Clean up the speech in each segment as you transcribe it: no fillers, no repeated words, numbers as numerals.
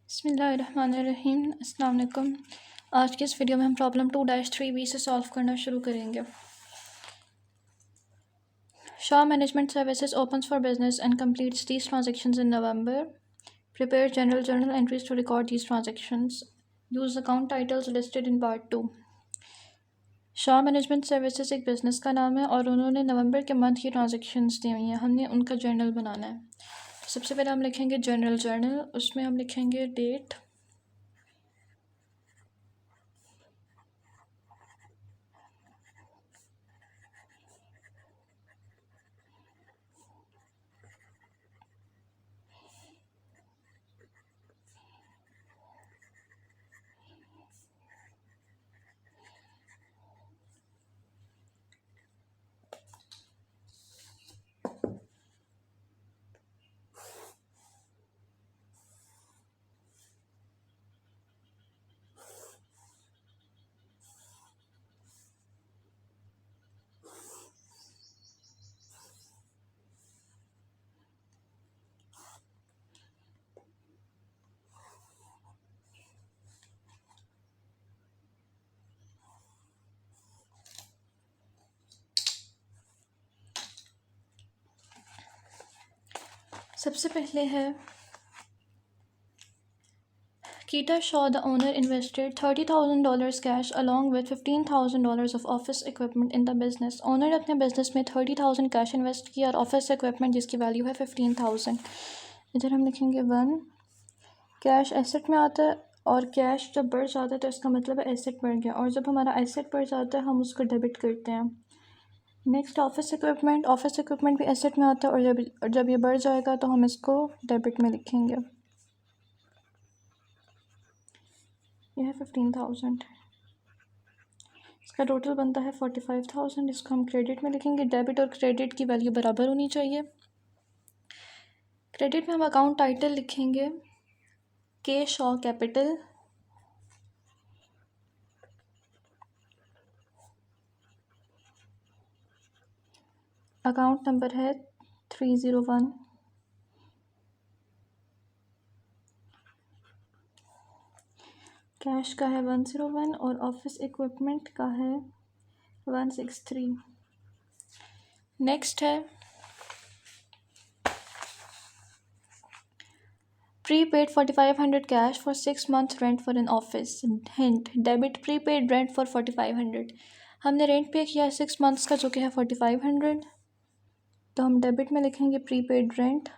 बिस्मिल्लाहिर्रहमानिर्रहीम। अस्सलाम वालेकुम। आज की इस वीडियो में हम प्रॉब्लम 2-3b से सॉल्व करना शुरू करेंगे। Shaw Management Services opens for business and completes these transactions in November. Prepare general journal entries to record these transactions. Use account titles listed in part 2. Shaw Management Services एक business का नाम है और उन्होंने नवंबर के मंथ की transactions दी हुई हैं। हमने उनका जर्नल बनाना है। तो सबसे पहले हम लिखेंगे जनरल जर्नल। उसमें हम लिखेंगे डेट, सबसे पहले है Keita Shaw, the owner, invested $30,000 cash along with $15,000 of office equipment in the business. Owner ने अपने बिजनेस में 30,000 कैश इन्वेस्ट किया और ऑफिस इक्विपमेंट जिसकी वैल्यू है 15,000। इधर हम लिखेंगे 1। कैश एसेट में आता है और कैश जब बढ़ जाता है तो इसका मतलब है एसेट बढ़ गया, और जब हमारा एसेट बढ़ जाता है हम उसको डेबिट करते हैं। नेक्स्ट ऑफिस इक्विपमेंट भी एसेट में आता है और जब ये बढ़ जाएगा तो हम इसको डेबिट में लिखेंगे। यह है 15,000। इसका टोटल बनता है 45,000। इसको हम क्रेडिट में लिखेंगे। डेबिट और क्रेडिट की वैल्यू बराबर होनी चाहिए। क्रेडिट में हम अकाउंट टाइटल लिखेंगे के शॉ कैपिटल। अकाउंट नंबर है 301। कैश का है 101 और ऑफिस इक्विपमेंट का है 163। नेक्स्ट है prepaid 4500 cash for 6 months rent for an office. Hint: debit prepaid rent for 4500। हमने रेंट पे किया 6 मंथ्स का जो कि है 4500, तो हम डेबिट में लिखेंगे प्रीपेड रेंट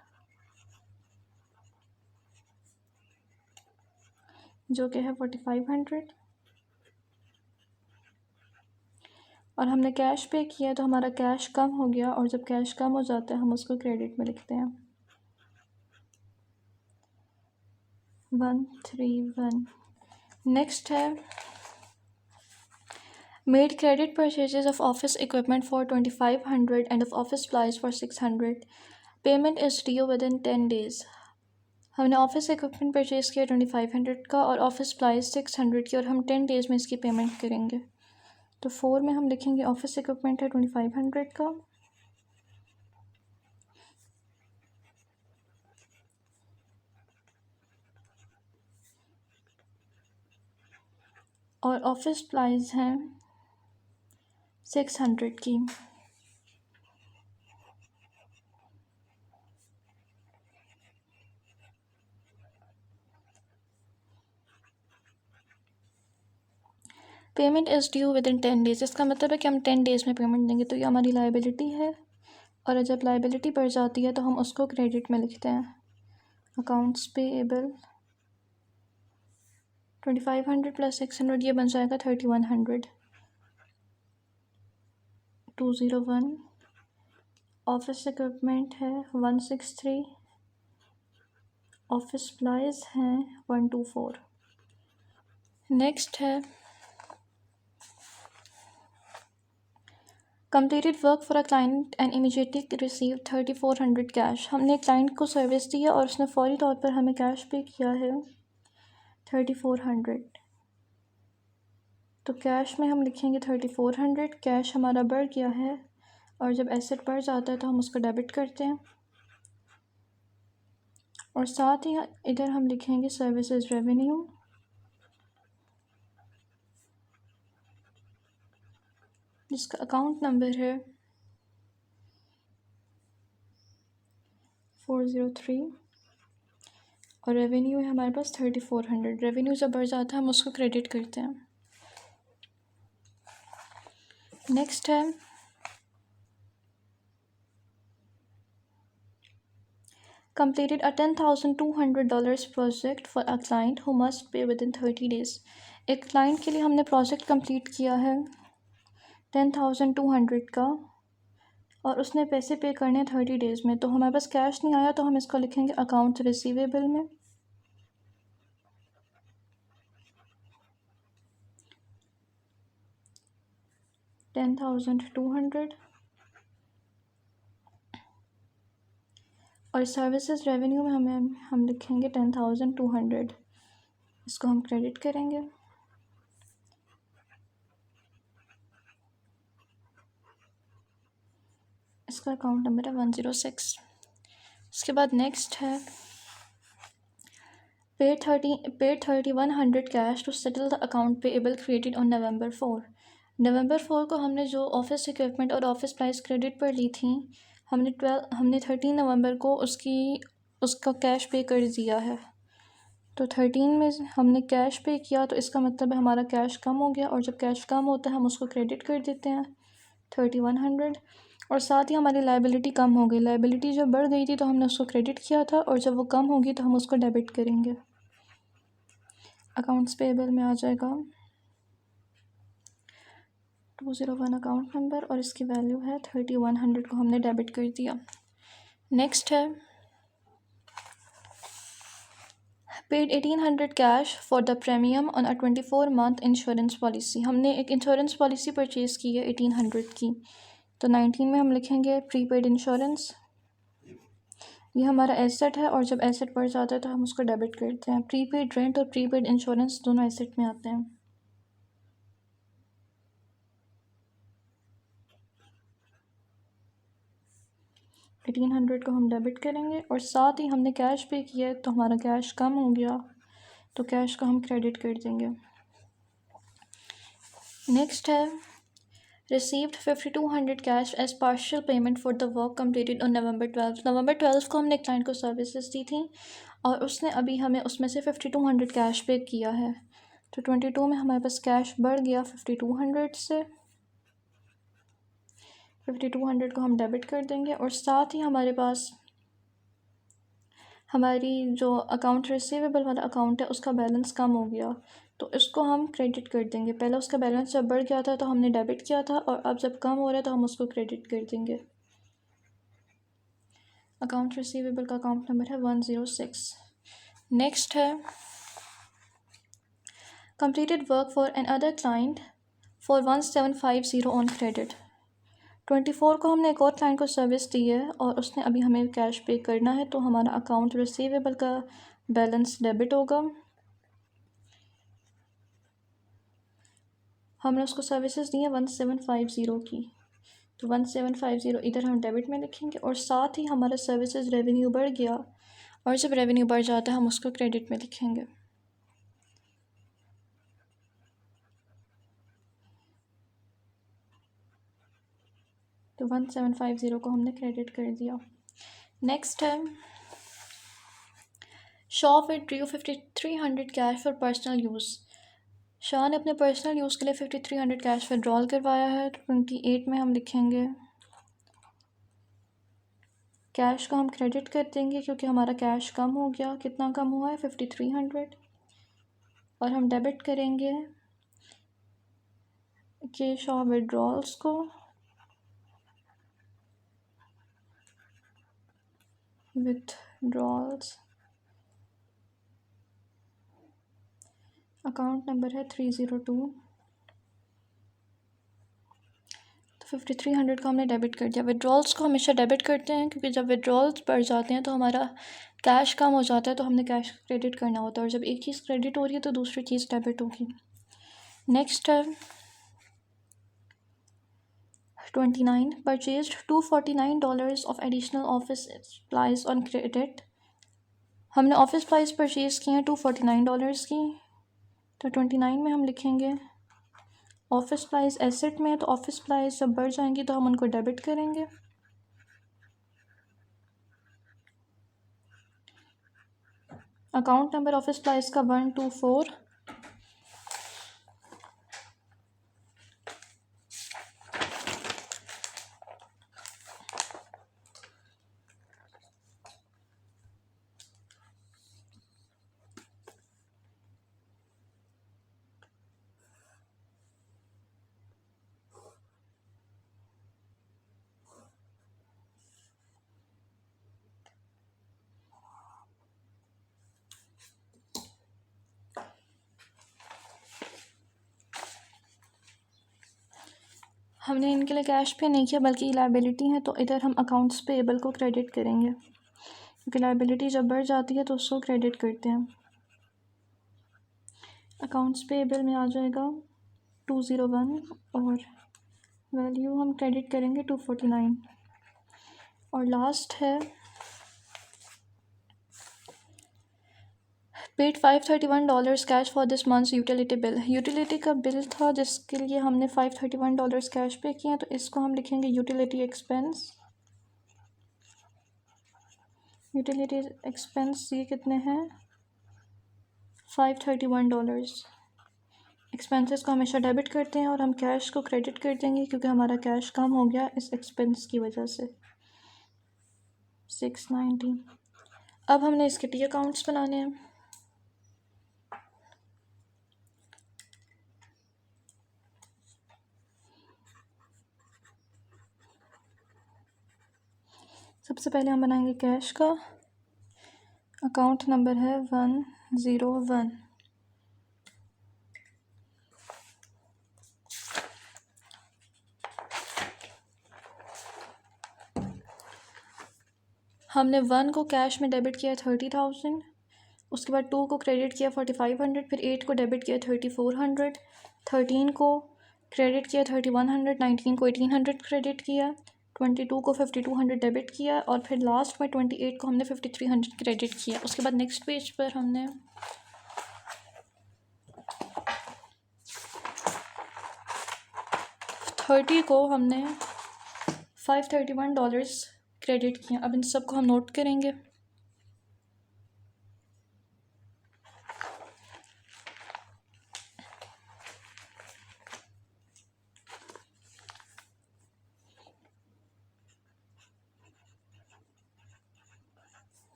जो कि है 4500, और हमने कैश पे किया तो हमारा कैश कम हो गया, और जब कैश कम हो जाता है हम उसको क्रेडिट में लिखते हैं 131। नेक्स्ट है made credit purchases of office equipment for 2500 and of office supplies for 600. Payment is due within 10 days। हमने ऑफिस इक्विपमेंट परचेज़ किया 2500 का और ऑफिस सप्लाईज 600 की, और हम 10 डेज़ में इसकी पेमेंट करेंगे। तो 4 में हम लिखेंगे ऑफिस इक्विपमेंट है 2500 का, और ऑफिस सप्लाईज हैं 600 की। Payment is due with in 10 days. इसका मतलब है कि हम 10 डेज़ में पेमेंट देंगे, तो ये हमारी लाइबिलिटी है, और जब लाइबिलिटी बढ़ जाती है तो हम उसको क्रेडिट में लिखते हैं। अकाउंट्स पेएबल 2500 प्लस 600 ये बन जाएगा 3100। 201। ऑफिस इक्विपमेंट है 163, ऑफिस सप्लाईज हैं 124। नेक्स्ट है completed work for a client and immediately received 3400 cash. हमने क्लाइंट को सर्विस दी है और उसने फौरी तौर पर हमें कैश पे किया है 3400, तो कैश में हम लिखेंगे 3400। कैश हमारा बढ़ गया है और जब एसेट बढ़ जाता है तो हम उसको डेबिट करते हैं, और साथ ही इधर हम लिखेंगे सर्विसेज रेवेन्यू, जिसका अकाउंट नंबर है 403 और रेवेन्यू है हमारे पास 3400। रेवेन्यू जब बढ़ जाता है हम उसको क्रेडिट करते हैं। नेक्स्ट है completed a $10,200 project for a client who must pay within 30 days। एक क्लाइंट के लिए हमने प्रोजेक्ट कंप्लीट किया है 10,200 का और उसने पैसे पे करने 30 डेज़ में। तो हमारे पास कैश नहीं आया तो हम इसको लिखेंगे अकाउंट रिसीवेबल में। $10,200 और सर्विसेज रेवेन्यू में हम लिखेंगे 10,200। इसको हम क्रेडिट करेंगे। इसका अकाउंट नंबर है 106। इसके बाद नेक्स्ट है paid 3,100 cash to settle the account payable created on November 4। November 4 को हमने जो ऑफिस इक्विपमेंट और ऑफिस प्राइस क्रेडिट पर ली थी, हमने 13 नवंबर को उसका कैश पे कर दिया है। तो 13 में हमने कैश पे किया तो इसका मतलब है हमारा कैश कम हो गया, और जब कैश कम होता है हम उसको क्रेडिट कर देते हैं 3,100। और साथ ही हमारी लायबिलिटी कम हो गई। लायबिलिटी जब बढ़ गई थी तो हमने उसको क्रेडिट किया था, और जब वो कम होगी तो हम उसको डेबिट करेंगे। अकाउंट्स पेएबल में आ जाएगा 201 अकाउंट नंबर और इसकी वैल्यू है 3,100 को हमने डेबिट कर दिया। नेक्स्ट है paid 1,800 cash for the premium on a 24 month insurance policy. हमने एक इंश्योरेंस पॉलिसी परचेज़ की है 1,800 की। तो 19 में हम लिखेंगे प्रीपेड इंश्योरेंस। ये हमारा एसेट है और जब एसेट बढ़ जाता है तो हम उसको डेबिट करते हैं। प्रीपेड रेंट और प्रीपेड इंश्योरेंस दोनों एसेट में आते हैं। $1,800 को हम डेबिट करेंगे और साथ ही हमने कैश पे किया है तो हमारा कैश कम हो गया, तो कैश को हम क्रेडिट कर देंगे। नेक्स्ट है received 5,200 cash as partial payment for the work completed on November 12। November 12 को हमने क्लाइंट को सर्विसेज दी थी और उसने अभी हमें उसमें से 5,200 कैश पे किया है। तो 22 में हमारे पास कैश बढ़ गया 5,200 से। 5,200 को हम डेबिट कर देंगे और साथ ही हमारे पास हमारी जो अकाउंट रिसीवेबल वाला अकाउंट है उसका बैलेंस कम हो गया, तो इसको हम क्रेडिट कर देंगे। पहले उसका बैलेंस जब बढ़ गया था तो हमने डेबिट किया था, और अब जब कम हो रहा है तो हम उसको क्रेडिट कर देंगे। अकाउंट रिसीवेबल का अकाउंट नंबर है 106। नेक्स्ट है completed work for another client for 1,750 on credit. 24 को हमने एक और क्लाइंट को सर्विस दी है और उसने अभी हमें कैश पे करना है, तो हमारा अकाउंट रिसीवेबल का बैलेंस डेबिट होगा। हमने उसको सर्विसेज दी है 1,750 की, तो 1,750 इधर हम डेबिट में लिखेंगे और साथ ही हमारा सर्विसेज रेवेन्यू बढ़ गया, और जब रेवेन्यू बढ़ जाता है हम उसको क्रेडिट में लिखेंगे। तो 1,750 को हमने क्रेडिट कर दिया। नेक्स्ट है Shaw withdraw 5,300 cash for personal use. Shah ने अपने पर्सनल यूज़ के लिए 5,300 कैश विड्रॉल करवाया है। 28 में हम लिखेंगे कैश को हम क्रेडिट कर देंगे क्योंकि हमारा कैश कम हो गया। कितना कम हुआ है 5,300, और हम डेबिट करेंगे कि शॉ विड्रॉल्स को विथड्रॉल्स अकाउंट नंबर है 302। तो 5,300 को हमने डेबिट कर दिया। विड्रॉल्स को हमेशा डेबिट करते हैं क्योंकि जब विड्रॉल्स बढ़ जाते हैं तो हमारा कैश कम हो जाता है, तो हमने कैश क्रेडिट करना होता है, और जब एक चीज़ क्रेडिट हो रही है तो दूसरी चीज़ डेबिट होगी। नेक्स्ट है 29 purchased $249 of additional office supplies on credit हमने ऑफिस सप्लाइज परचेज़ की हैं $249 की, तो 29 में हम लिखेंगे ऑफिस सप्लाइज एसेट में है, तो ऑफिस सप्लाइज जब बढ़ जाएंगी तो हम उनको डेबिट करेंगे। अकाउंट नंबर ऑफिस सप्लाइज का 124। हमने इनके लिए कैश पे नहीं किया बल्कि लायबिलिटी है, तो इधर हम अकाउंट्स पेएबल को क्रेडिट करेंगे, क्योंकि लायबिलिटी जब बढ़ जाती है तो उसको क्रेडिट करते हैं। अकाउंट्स पेएबल में आ जाएगा 201 और वैल्यू हम क्रेडिट करेंगे 249। और लास्ट है paid $531 cash for this months utility bill. Utility का बिल था जिसके लिए हमने $531 कैश पे किए हैं, तो इसको हम लिखेंगे यूटिलिटी एक्सपेंस। यूटिलिटी एक्सपेंस ये कितने हैं $531। एक्सपेंसेस को हमेशा डेबिट करते हैं और हम कैश को क्रेडिट कर देंगे क्योंकि हमारा कैश कम हो गया इस एक्सपेंस की वजह से। 690। अब हमने इसके टी अकाउंट्स बनाने हैं। सबसे पहले हम बनाएंगे कैश का। अकाउंट नंबर है 101। हमने 1 को कैश में डेबिट किया 30,000, उसके बाद 2 को क्रेडिट किया 4,500, फिर 8 को डेबिट किया 3,400, 13 को क्रेडिट किया 3,100, 19 को 1,800 क्रेडिट किया, 22 को 5,200 डेबिट किया और फिर लास्ट में 28 को हमने 5,300 क्रेडिट किया। उसके बाद नेक्स्ट पेज पर हमने 30 को हमने $531 क्रेडिट किया। अब इन सबको हम नोट करेंगे।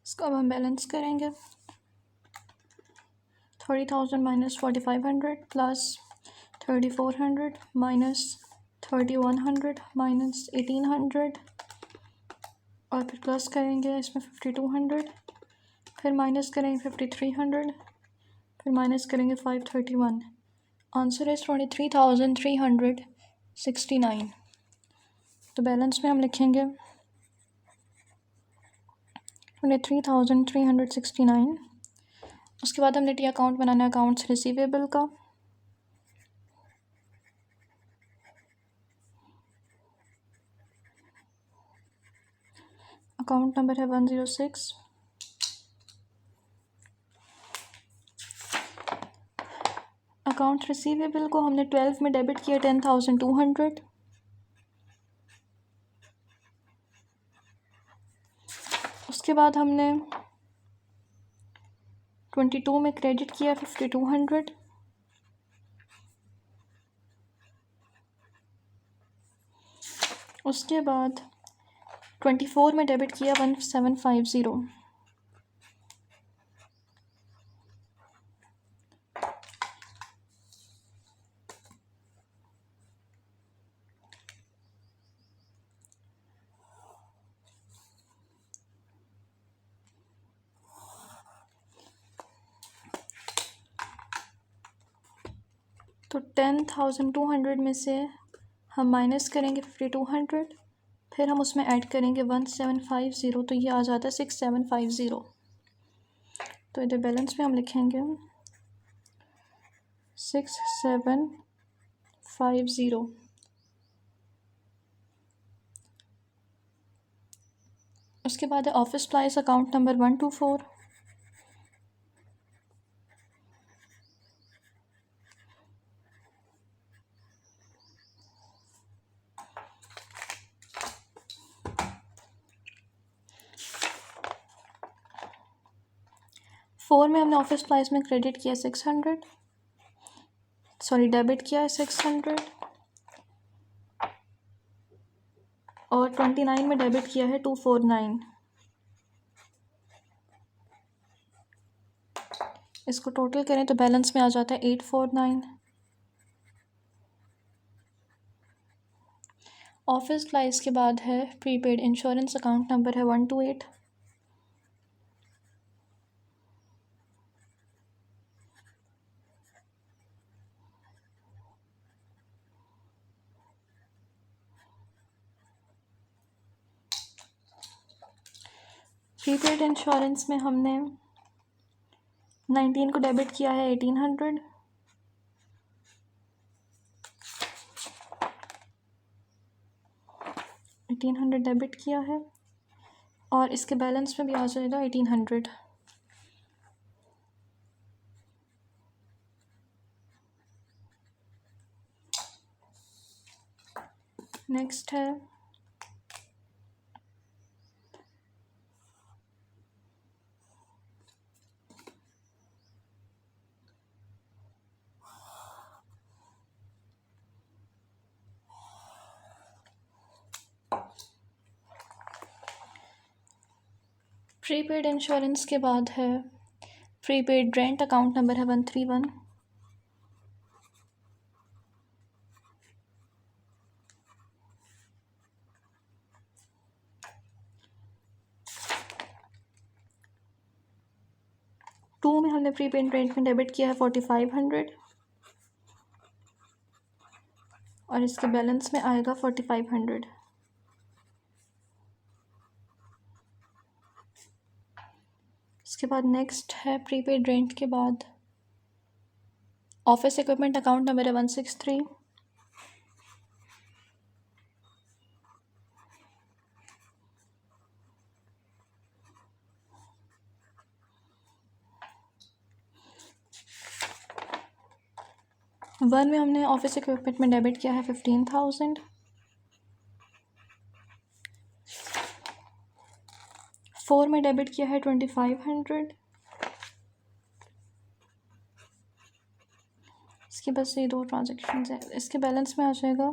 इसको अब हम बैलेंस करेंगे। 30,000 माइनस 4,500 प्लस 3,400 माइनस 3,100 माइनस 1,800 और फिर प्लस करेंगे इसमें 5,200, फिर माइनस करेंगे 5,300, फिर माइनस करेंगे 531। Answer is 23,369। तो बैलेंस में हम लिखेंगे 23,369। उसके बाद हमने टी अकाउंट बनाना है अकाउंट्स रिसीवेबल का। अकाउंट नंबर है 106। अकाउंट रिसीवेबल को हमने 12 में डेबिट किया 10,200। उसके बाद हमने 22 में क्रेडिट किया 5,200। उसके बाद 24 में डेबिट किया 1,750। तो 10,200 में से हम माइनस करेंगे 5,200, फिर हम उसमें ऐड करेंगे 1,750, तो ये आ जाता है 6,750। तो इधर बैलेंस में हम लिखेंगे 6,750। उसके बाद है office supplies account number 124। Four में हमने ऑफिस सप्लाइज में क्रेडिट किया 600, सॉरी डेबिट किया 600, और 29 में डेबिट किया है 249। इसको टोटल करें तो बैलेंस में आ जाता है 849। ऑफिस सप्लाइज के बाद है प्रीपेड इंश्योरेंस अकाउंट नंबर है 128। प्रीपेड इंश्योरेंस में हमने 19 को डेबिट किया है 1,800। डेबिट किया है, और इसके बैलेंस में भी आ जाएगा 1,800। नेक्स्ट है प्रीपेड इंश्योरेंस के बाद है प्रीपेड रेंट अकाउंट नंबर है 131। टू में हमने प्रीपेड रेंट में डेबिट किया है 4,500, और इसके बैलेंस में आएगा 4,500। इसके बाद नेक्स्ट है प्रीपेड रेंट के बाद ऑफिस इक्विपमेंट अकाउंट नंबर है 163। वन में हमने ऑफिस इक्विपमेंट में डेबिट किया है 15,000। फोर में डेबिट किया है 2,500। इसके बस ये दो ट्रांजेक्शन है, इसके बैलेंस में आ जाएगा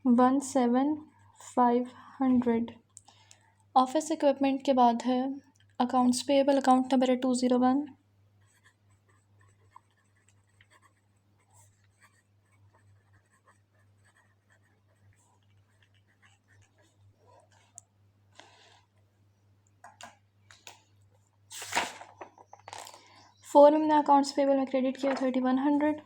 17,500। ऑफिस इक्विपमेंट के बाद है अकाउंट्स पेएबल अकाउंट नंबर है 201। फोर में हमने अकाउंट्स पेएबल में क्रेडिट किया 3,100।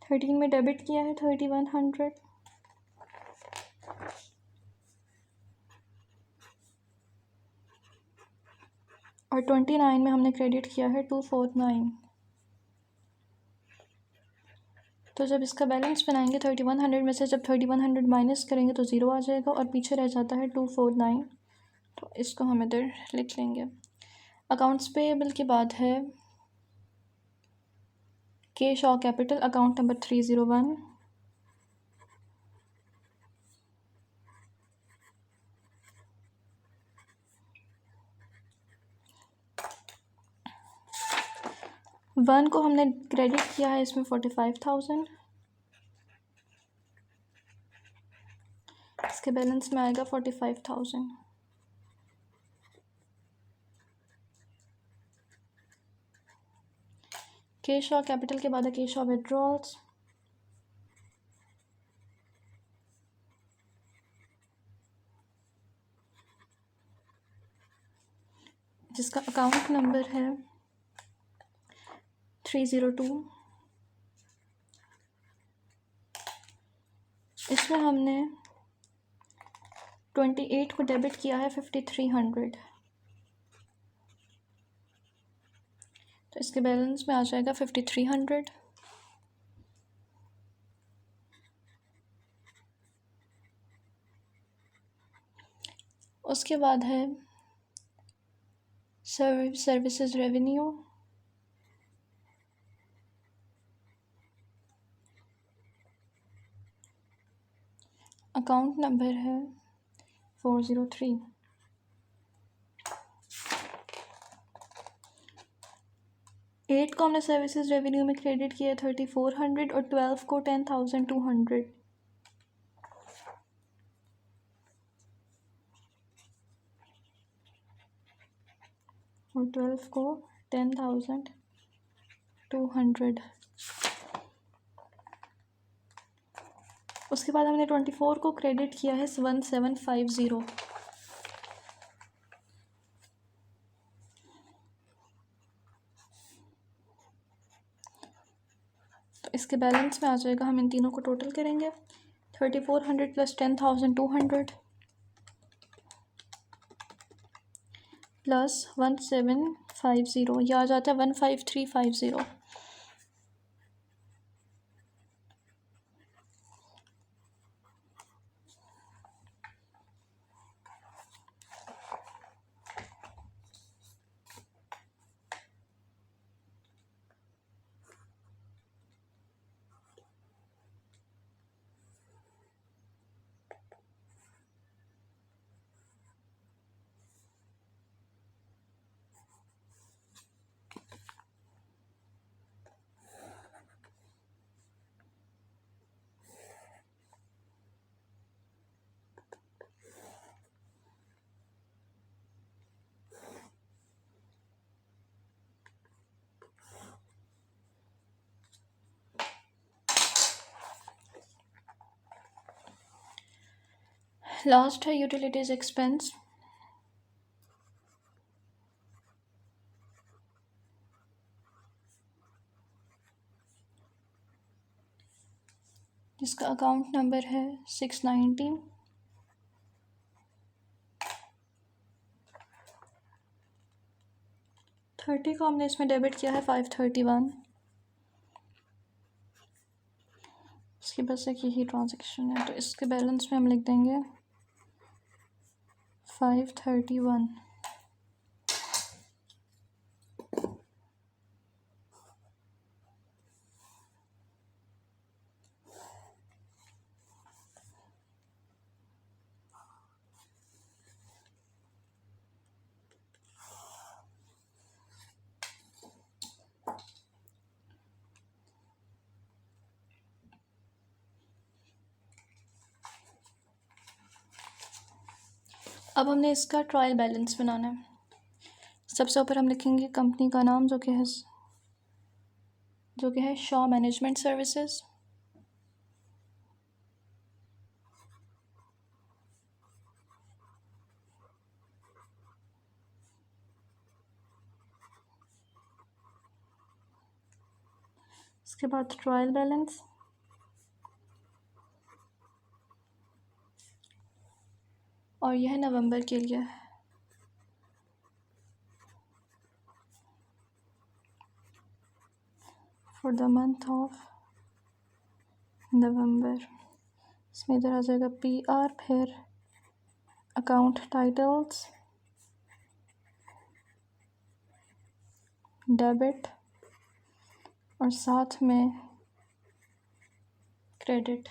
थर्टीन में डेबिट किया है 3,100। और 29 में हमने क्रेडिट किया है 249। तो जब इसका बैलेंस बनाएंगे 3100 में से जब 3100 माइनस करेंगे तो ज़ीरो आ जाएगा और पीछे रह जाता है 249। तो इसको हम इधर लिख लेंगे। अकाउंट्स पेएबल के बाद है के Shaw capital account number 301। One को हमने क्रेडिट किया है इसमें 45,000। इसके बैलेंस में आएगा 45,000। के शॉ कैपिटल के बाद है के शॉ विड्रॉल्स। जिसका अकाउंट नंबर है 302। इसमें हमने 28 को डेबिट किया है 5300। तो इसके बैलेंस में आ जाएगा 5300। उसके बाद है सर्विसेज रेवेन्यू। अकाउंट नंबर है 403। एट को हमने सर्विसेज रेवेन्यू में क्रेडिट किया 3400 और 12 को 10,200। और 12 को 10,200। उसके बाद हमने 24 को क्रेडिट किया है 1750। तो इसके बैलेंस में आ जाएगा, हम इन तीनों को टोटल करेंगे 3400 प्लस 10,200 प्लस 1750, यह आ जाता है 15350। लास्ट है यूटिलिटीज एक्सपेंस। जिसका अकाउंट नंबर है 690। थर्टी को हमने इसमें डेबिट किया है 531। इसकी बस एक यही ट्रांजेक्शन है, तो इसके बैलेंस में हम लिख देंगे 531। अब हमने इसका ट्रायल बैलेंस बनाना है। सबसे ऊपर हम लिखेंगे कंपनी का नाम जो कि है शॉ मैनेजमेंट सर्विसेज। इसके बाद ट्रायल बैलेंस, और यह नवंबर के लिए है। For the month of November. इसमें इधर आ जाएगा PR, फिर अकाउंट टाइटल्स, डेबिट और साथ में क्रेडिट।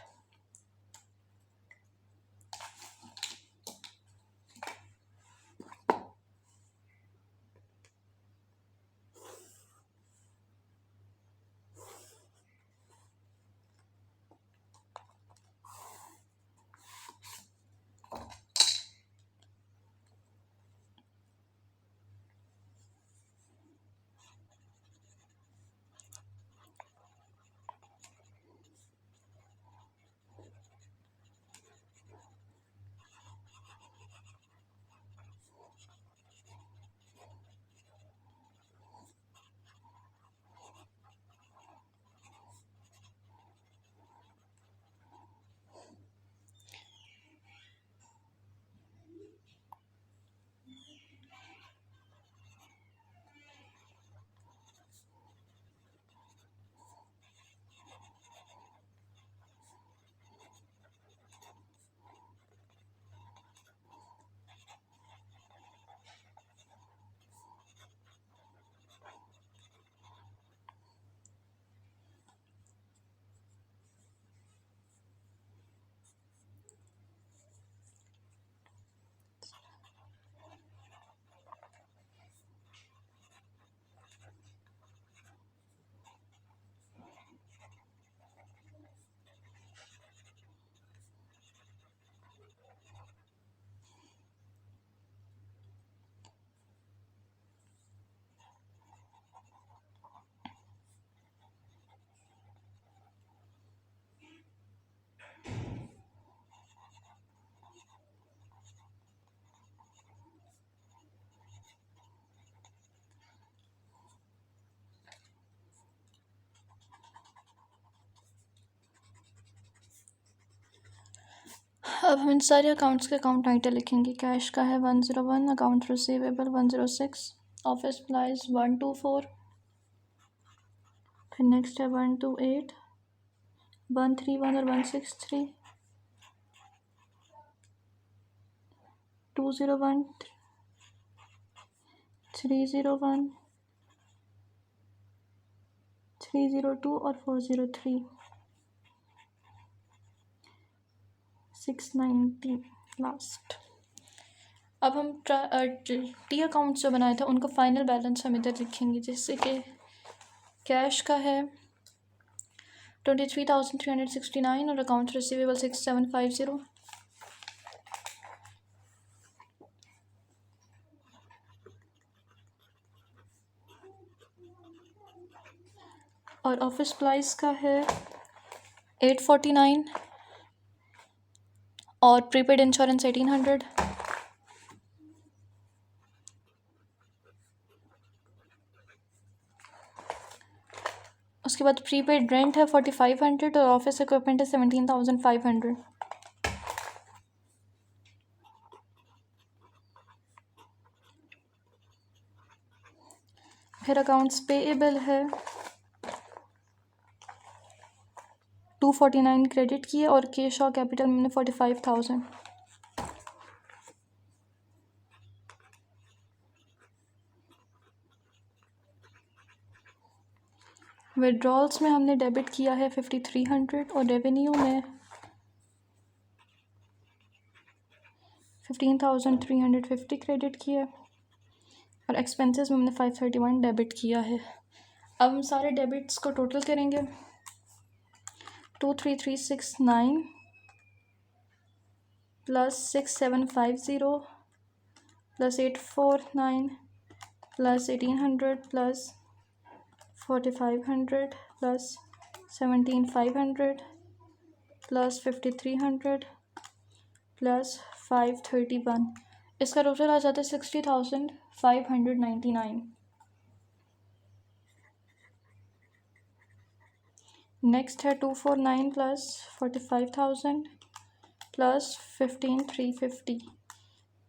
अब हम इन सारे अकाउंट्स के अकाउंट टाइटल लिखेंगे। कैश का है 101, अकाउंट रिसीवेबल 106, ऑफिस सप्लाइज 124, फिर नेक्स्ट है 128, 131 और 163, 201, 301, 302 और 403, 690 लास्ट। अब हम टी अकाउंट जो बनाए थे उनका फाइनल बैलेंस हम इधर लिखेंगे, जैसे कि कैश का है 23,369 और अकाउंट रिसीवेबल 6750। और ऑफिस सप्लाइज का है 849 और प्रीपेड इंश्योरेंस 1800। उसके बाद प्रीपेड रेंट है 4500 और ऑफिस इक्विपमेंट है 17,500। फिर अकाउंट्स पेएबल है 249 क्रेडिट किए और कैश और कैपिटल मैंने 45,000। विड्रॉल्स में हमने डेबिट किया है 5300 और रेवेन्यू में 15,350 क्रेडिट किया और एक्सपेंसेस में हमने 531 डेबिट किया है। अब हम सारे डेबिट्स को टोटल करेंगे। 23369 plus 6750 plus 849 plus 1800 plus 4500 plus 17500 plus 5300 plus 531। इसका टोटल आ जाता है 60,599। नेक्स्ट है 249 प्लस 45,000 प्लस 15,350।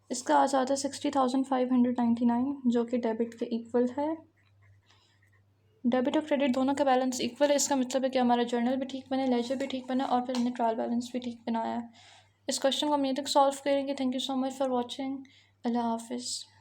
इसका आ जाता है 60,599 जो कि डेबिट के इक्वल है। डेबिट और क्रेडिट दोनों का बैलेंस इक्वल है, इसका मतलब है कि हमारा जर्नल भी ठीक बने, लेजर भी ठीक बने और फिर हमने ट्रायल बैलेंस भी ठीक बनाया है। इस क्वेश्चन को हम ये तक सॉल्व करेंगे। Thank you so much for watching. अल्लाह हाफिज़।